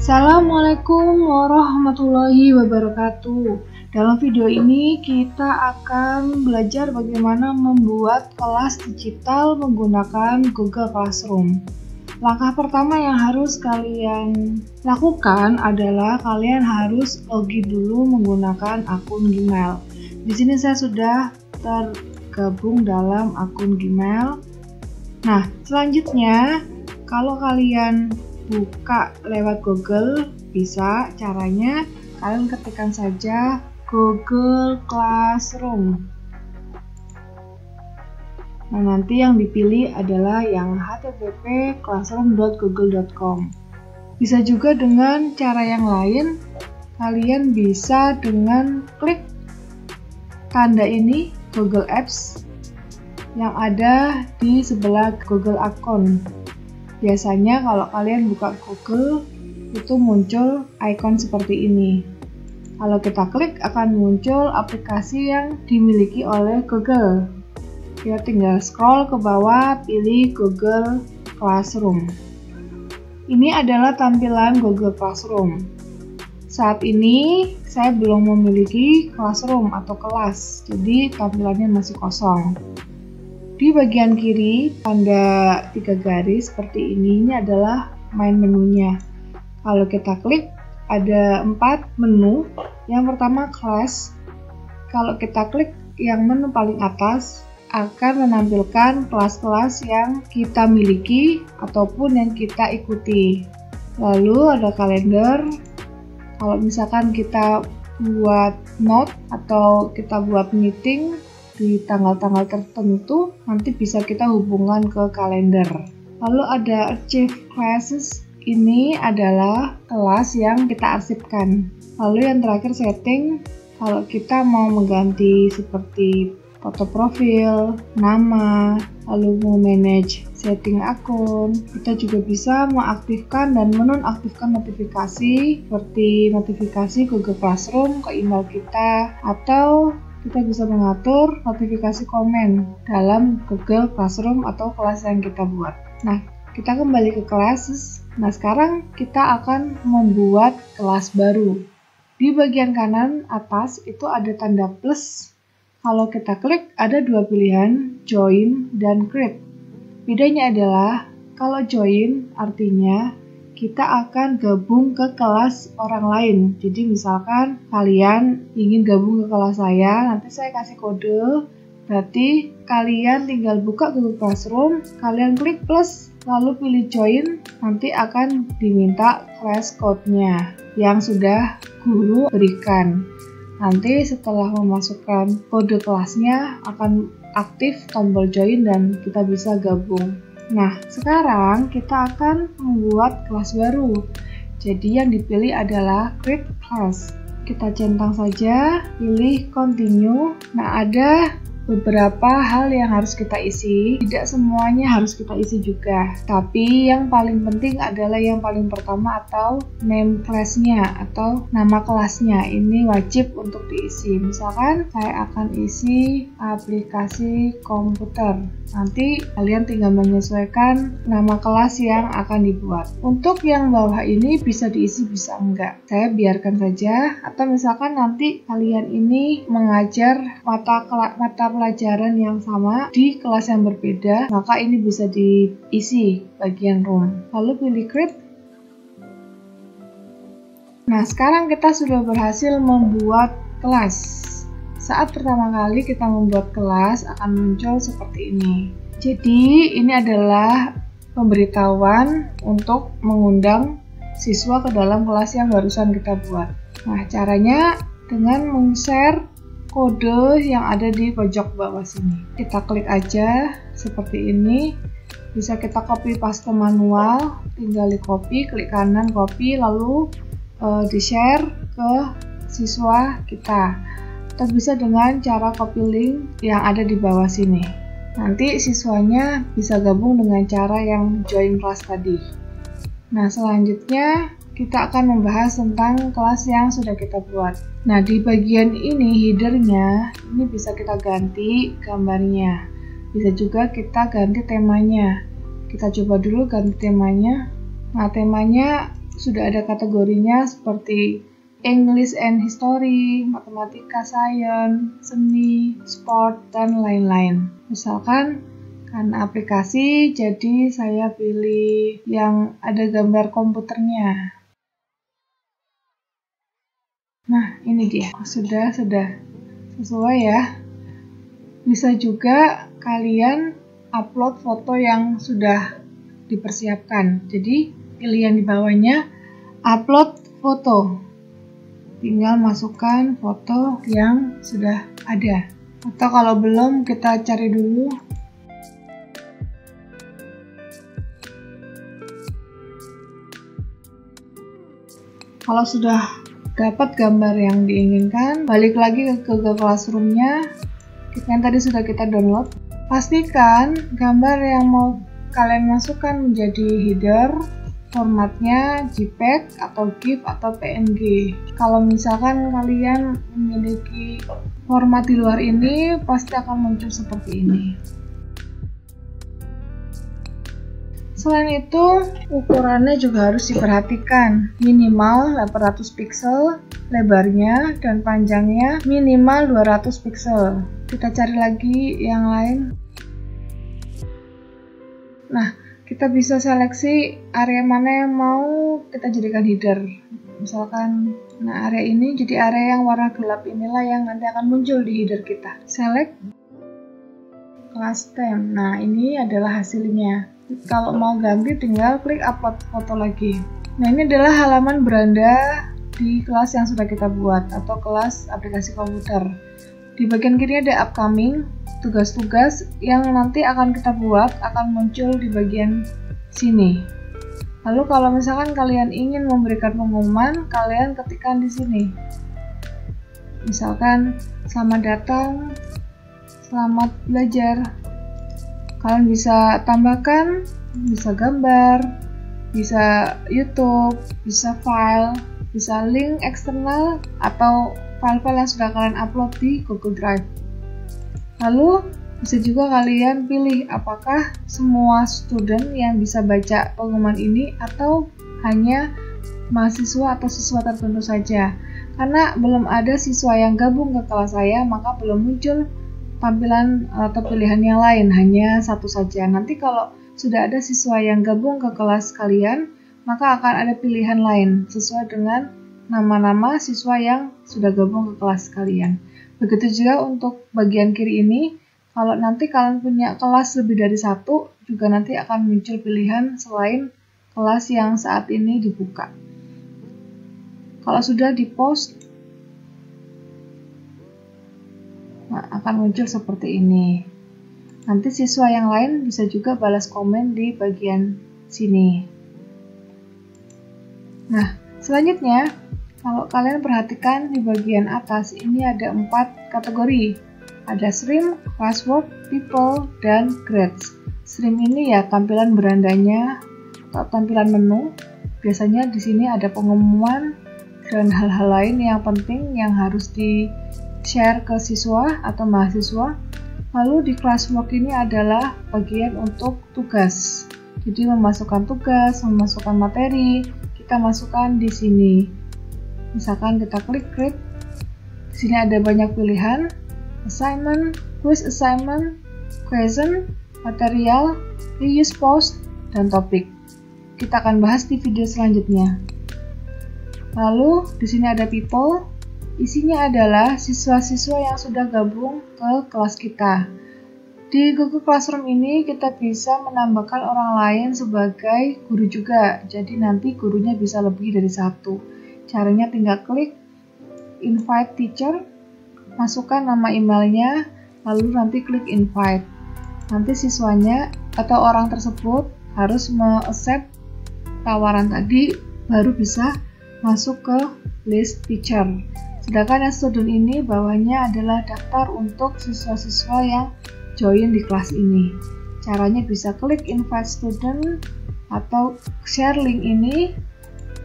Assalamualaikum warahmatullahi wabarakatuh. Dalam video ini kita akan belajar bagaimana membuat kelas digital menggunakan Google Classroom. Langkah pertama yang harus kalian lakukan adalah kalian harus login dulu menggunakan akun Gmail. Di sini saya sudah tergabung dalam akun Gmail. Nah, selanjutnya kalau kalian buka lewat Google, bisa caranya kalian ketikkan saja Google Classroom. Nah, nanti yang dipilih adalah yang http://classroom.google.com. Bisa juga dengan cara yang lain, kalian bisa dengan klik tanda ini Google Apps yang ada di sebelah Google Account. Biasanya kalau kalian buka Google itu muncul icon seperti ini. Kalau kita klik akan muncul aplikasi yang dimiliki oleh Google. Kita tinggal scroll ke bawah, pilih Google Classroom. Ini adalah tampilan Google Classroom. Saat ini saya belum memiliki Classroom atau kelas, jadi tampilannya masih kosong. Di bagian kiri, tanda 3 garis seperti ini adalah main menunya. Kalau kita klik, ada 4 menu. Yang pertama, class. Kalau kita klik yang menu paling atas, akan menampilkan kelas-kelas yang kita miliki ataupun yang kita ikuti. Lalu ada kalender. Kalau misalkan kita buat note atau kita buat meeting di tanggal-tanggal tertentu, nanti bisa kita hubungkan ke kalender. Lalu ada archive classes, ini adalah kelas yang kita arsipkan. Lalu yang terakhir setting, kalau kita mau mengganti seperti foto profil, nama, lalu mau manage setting akun, kita juga bisa mengaktifkan dan menonaktifkan notifikasi seperti notifikasi Google Classroom ke email kita, atau kita bisa mengatur notifikasi komen dalam Google Classroom atau kelas yang kita buat. Nah, kita kembali ke classes. Nah, sekarang kita akan membuat kelas baru. Di bagian kanan atas itu ada tanda plus. Kalau kita klik, ada 2 pilihan, join dan create. Bedanya adalah, kalau join artinya kita akan gabung ke kelas orang lain. Jadi misalkan kalian ingin gabung ke kelas saya, nanti saya kasih kode, berarti kalian tinggal buka Google Classroom, kalian klik plus, lalu pilih join, nanti akan diminta class code-nya yang sudah guru berikan. Nanti setelah memasukkan kode kelasnya akan aktif tombol join dan kita bisa gabung. Nah, sekarang kita akan membuat kelas baru. Jadi yang dipilih adalah create class. Kita centang saja, pilih continue. Nah, ada beberapa hal yang harus kita isi. Tidak semuanya harus kita isi juga. Tapi yang paling penting adalah yang paling pertama atau name class-nya atau nama kelasnya. Ini wajib untuk diisi. Misalkan saya akan isi aplikasi komputer. Nanti kalian tinggal menyesuaikan nama kelas yang akan dibuat. Untuk yang bawah ini bisa diisi, bisa enggak. Saya biarkan saja. Atau misalkan nanti kalian ini mengajar mata pelajaran yang sama di kelas yang berbeda, maka ini bisa diisi bagian room. Lalu pilih create. Nah, sekarang kita sudah berhasil membuat kelas. Saat pertama kali kita membuat kelas akan muncul seperti ini. Jadi ini adalah pemberitahuan untuk mengundang siswa ke dalam kelas yang barusan kita buat. Nah, caranya dengan men-share kode yang ada di pojok bawah sini. Kita klik aja seperti ini. Bisa kita copy paste manual, tinggal di copy, klik kanan copy, lalu di-share ke siswa kita. Atau bisa dengan cara copy link yang ada di bawah sini. Nanti siswanya bisa gabung dengan cara yang join kelas tadi. Nah, selanjutnya kita akan membahas tentang kelas yang sudah kita buat. Nah, di bagian ini headernya, ini bisa kita ganti gambarnya. Bisa juga kita ganti temanya. Kita coba dulu ganti temanya. Nah, temanya sudah ada kategorinya seperti English and History, Matematika, Science, Seni, Sport, dan lain-lain. Misalkan karena aplikasi, jadi saya pilih yang ada gambar komputernya. Nah, ini dia. Sudah sesuai ya. Bisa juga kalian upload foto yang sudah dipersiapkan. Jadi, pilihan di bawahnya upload foto. Tinggal masukkan foto yang sudah ada. Atau kalau belum, kita cari dulu. Kalau sudah dapat gambar yang diinginkan, balik lagi ke Google Classroom-nya yang tadi sudah kita download. Pastikan gambar yang mau kalian masukkan menjadi header, formatnya JPEG atau GIF atau PNG. Kalau misalkan kalian memiliki format di luar ini, pasti akan muncul seperti ini. Selain itu, ukurannya juga harus diperhatikan. Minimal 800 pixel lebarnya dan panjangnya minimal 200 pixel. Kita cari lagi yang lain. Nah, kita bisa seleksi area mana yang mau kita jadikan header. Misalkan, nah area ini jadi area yang warna gelap inilah yang nanti akan muncul di header kita. Select class theme. Nah, ini adalah hasilnya. Kalau mau ganti tinggal klik upload foto lagi. Nah, ini adalah halaman beranda di kelas yang sudah kita buat atau kelas aplikasi komputer. Di bagian kiri ada upcoming, tugas-tugas yang nanti akan kita buat akan muncul di bagian sini. Lalu kalau misalkan kalian ingin memberikan pengumuman, kalian ketikkan di sini. Misalkan selamat datang, selamat belajar. Kalian bisa tambahkan, bisa gambar, bisa YouTube, bisa file, bisa link eksternal, atau file-file yang sudah kalian upload di Google Drive. Lalu, bisa juga kalian pilih apakah semua student yang bisa baca pengumuman ini atau hanya mahasiswa atau siswa tertentu saja. Karena belum ada siswa yang gabung ke kelas saya, maka belum muncul tampilan atau pilihan yang lain, hanya satu saja. Nanti kalau sudah ada siswa yang gabung ke kelas kalian, maka akan ada pilihan lain sesuai dengan nama-nama siswa yang sudah gabung ke kelas kalian. Begitu juga untuk bagian kiri ini, kalau nanti kalian punya kelas lebih dari satu, juga nanti akan muncul pilihan selain kelas yang saat ini dibuka. Kalau sudah di-post, nah, akan muncul seperti ini. Nanti siswa yang lain bisa juga balas komen di bagian sini. Nah, selanjutnya, kalau kalian perhatikan di bagian atas, ini ada 4 kategori. Ada stream, classwork, people, dan grades. Stream ini ya tampilan berandanya atau tampilan menu. Biasanya di sini ada pengumuman dan hal-hal lain yang penting yang harus di-share ke siswa atau mahasiswa. Lalu di classwork ini adalah bagian untuk tugas. Jadi memasukkan tugas, memasukkan materi, kita masukkan di sini. Misalkan kita klik create, di sini ada banyak pilihan, assignment, quiz assignment, question, material, reuse post, dan topik. Kita akan bahas di video selanjutnya. Lalu di sini ada people, isinya adalah siswa-siswa yang sudah gabung ke kelas kita. Di Google Classroom ini kita bisa menambahkan orang lain sebagai guru juga, jadi nanti gurunya bisa lebih dari satu. Caranya tinggal klik invite teacher, masukkan nama emailnya, lalu nanti klik invite. Nanti siswanya atau orang tersebut harus me-accept tawaran tadi, baru bisa masuk ke list teacher. Sedangkan yang student ini bawahnya adalah daftar untuk siswa-siswa yang join di kelas ini. Caranya bisa klik invite student atau share link ini,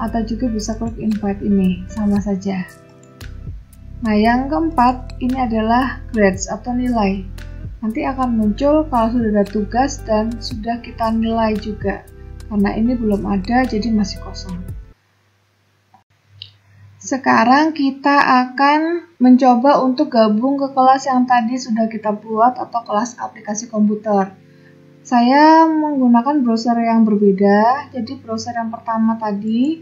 atau juga bisa klik invite ini, sama saja. Nah, yang keempat ini adalah grades atau nilai. Nanti akan muncul kalau sudah ada tugas dan sudah kita nilai juga. Karena ini belum ada, jadi masih kosong. Sekarang kita akan mencoba untuk gabung ke kelas yang tadi sudah kita buat atau kelas aplikasi komputer. Saya menggunakan browser yang berbeda, jadi browser yang pertama tadi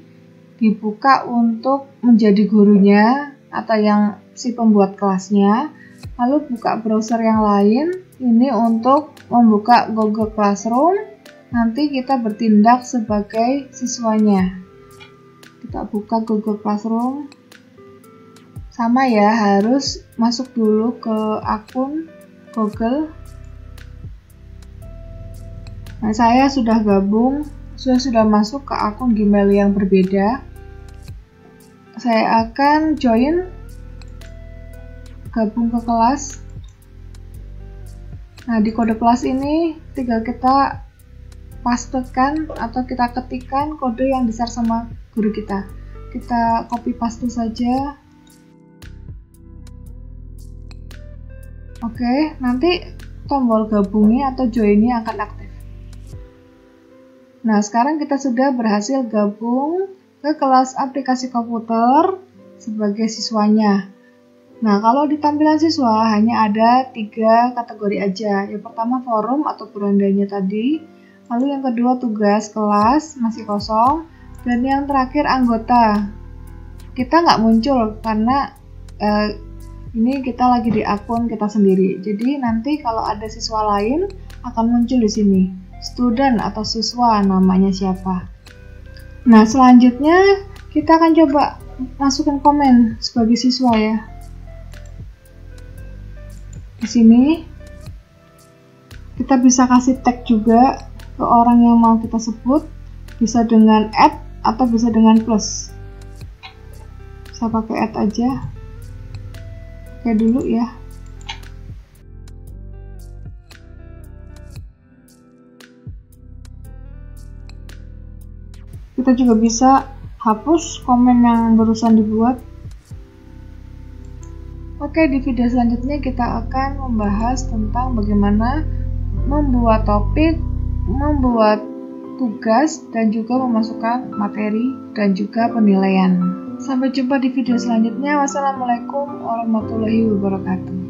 dibuka untuk menjadi gurunya atau yang si pembuat kelasnya. Lalu buka browser yang lain, ini untuk membuka Google Classroom, nanti kita bertindak sebagai siswanya. Kita buka Google Classroom, sama ya, harus masuk dulu ke akun Google. Nah, saya sudah gabung, sudah masuk ke akun Gmail yang berbeda. Saya akan gabung ke kelas. Nah, di kode kelas ini tinggal kita pastekan atau kita ketikkan kode yang di-share sama guru kita. Kita copy paste saja. Oke, nanti tombol gabungnya atau joinnya akan aktif. Nah, sekarang kita sudah berhasil gabung ke kelas aplikasi komputer sebagai siswanya. Nah, kalau di tampilan siswa hanya ada 3 kategori aja. Yang pertama forum atau berandanya tadi, lalu yang kedua tugas kelas masih kosong, dan yang terakhir anggota. Kita nggak muncul karena ini kita lagi di akun kita sendiri. Jadi nanti kalau ada siswa lain akan muncul di sini, student atau siswa namanya siapa. Nah, selanjutnya kita akan coba masukin komen sebagai siswa ya. Di sini kita bisa kasih tag juga ke orang yang mau kita sebut, bisa dengan add atau bisa dengan plus. Saya pakai add aja. Oke dulu ya. Kita juga bisa hapus komen yang barusan dibuat. Oke, di video selanjutnya kita akan membahas tentang bagaimana membuat topik, membuat tugas, dan juga memasukkan materi dan juga penilaian. Sampai jumpa di video selanjutnya. Wassalamualaikum warahmatullahi wabarakatuh.